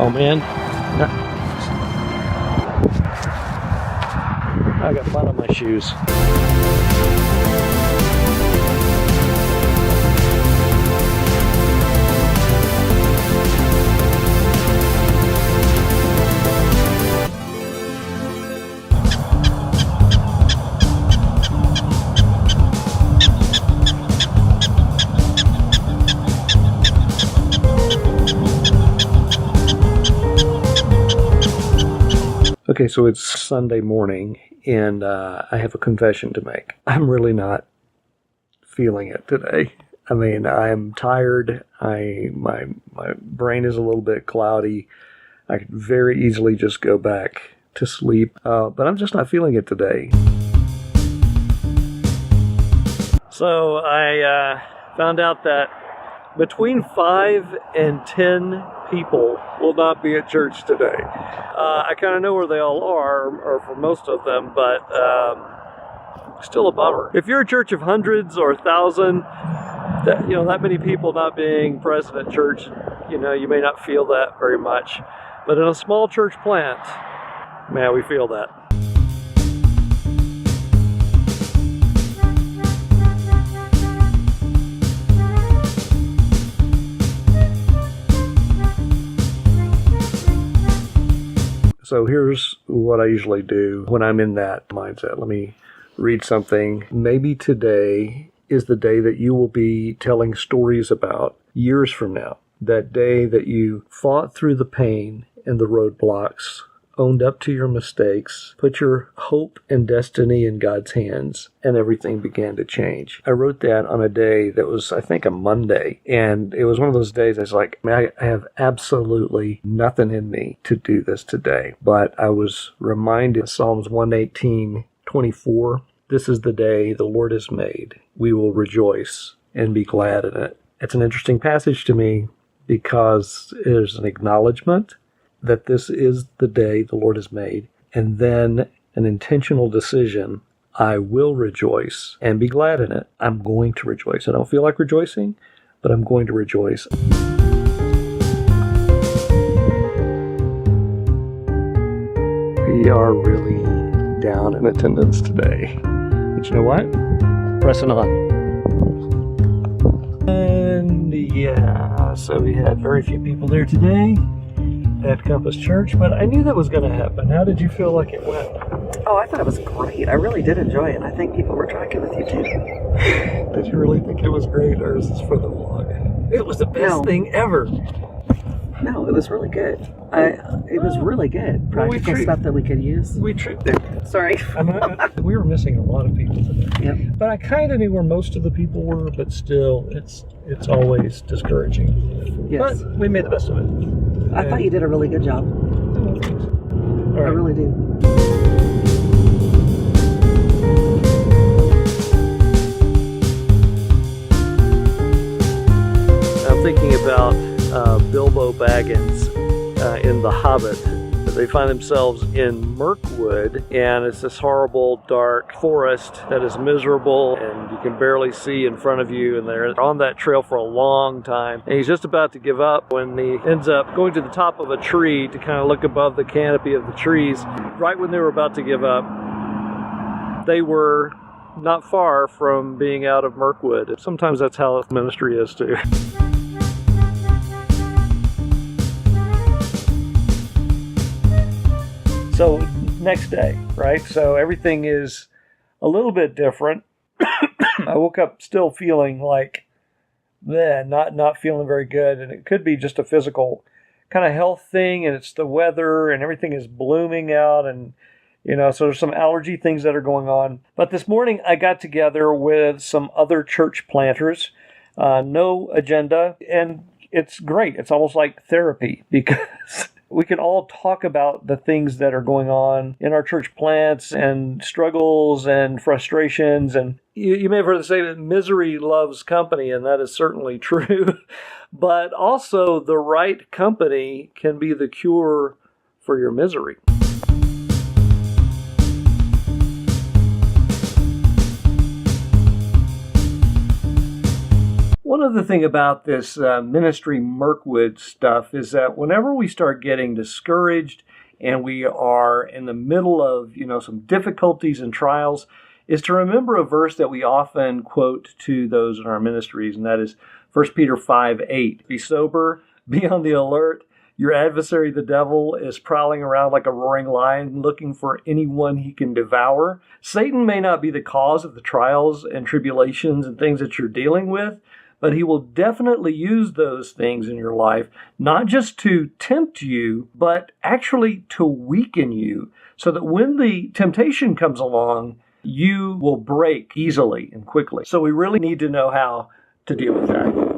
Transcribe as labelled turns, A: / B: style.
A: Oh man, I got mud on my shoes. Okay, so it's Sunday morning, and I have a confession to make. I'm really not feeling it today. I mean, I'm tired. My brain is a little bit cloudy. I could very easily just go back to sleep, but I'm just not feeling it today. So I found out that between 5 and 10 people will not be at church today. I kind of know where they all are, or for most of them, but still a bummer. If you're a church of hundreds or 1,000, that many people not being present at church, you may not feel that very much. But in a small church plant, man, we feel that. So here's what I usually do when I'm in that mindset. Let me read something. Maybe today is the day that you will be telling stories about years from now. That day that you fought through the pain and the roadblocks, owned up to your mistakes, put your hope and destiny in God's hands, and everything began to change. I wrote that on a day that was, I think, a Monday, and it was one of those days I was like, man, I have absolutely nothing in me to do this today. But I was reminded of Psalms 118:24, this is the day the Lord has made. We will rejoice and be glad in it. It's an interesting passage to me because there's an acknowledgement that this is the day the Lord has made, and then an intentional decision, I will rejoice and be glad in it. I'm going to rejoice. I don't feel like rejoicing, but I'm going to rejoice. We are really down in attendance today. But you know what? Pressing on. And yeah, so we had very few people there today at Compass Church, but I knew that was going to happen. How did you feel like it went?
B: Oh, I thought it was great. I really did enjoy it. I think people were tracking with you too.
A: Did you really think it was great, or is this for the vlog? It was the best thing ever.
B: No, it was really good. It was really good. Practical stuff that we could use. Sorry.
A: We were missing a lot of people today.
B: Yep.
A: But I kind of knew where most of the people were, but still, it's always discouraging.
B: Yes.
A: But we made the best of it.
B: I thought you did a really good job.
A: Oh, thanks. All right.
B: I really do.
A: I'm thinking about Bilbo Baggins in The Hobbit. They find themselves in Mirkwood, and it's this horrible, dark forest that is miserable, and you can barely see in front of you, and they're on that trail for a long time. And he's just about to give up when he ends up going to the top of a tree to kind of look above the canopy of the trees. Right when they were about to give up, they were not far from being out of Mirkwood. Sometimes that's how ministry is too. So next day, right? So everything is a little bit different. I woke up still feeling like, not feeling very good. And it could be just a physical kind of health thing. And it's the weather and everything is blooming out. And, so there's some allergy things that are going on. But this morning I got together with some other church planters, no agenda. And it's great. It's almost like therapy because we can all talk about the things that are going on in our church plants and struggles and frustrations. And you may have heard the say that misery loves company, and that is certainly true. But also the right company can be the cure for your misery. One other thing about this ministry Mirkwood stuff is that whenever we start getting discouraged and we are in the middle of, some difficulties and trials, is to remember a verse that we often quote to those in our ministries, and that is 1 Peter 5:8. Be sober, be on the alert. Your adversary, the devil, is prowling around like a roaring lion looking for anyone he can devour. Satan may not be the cause of the trials and tribulations and things that you're dealing with, but he will definitely use those things in your life, not just to tempt you, but actually to weaken you, so that when the temptation comes along, you will break easily and quickly. So we really need to know how to deal with that.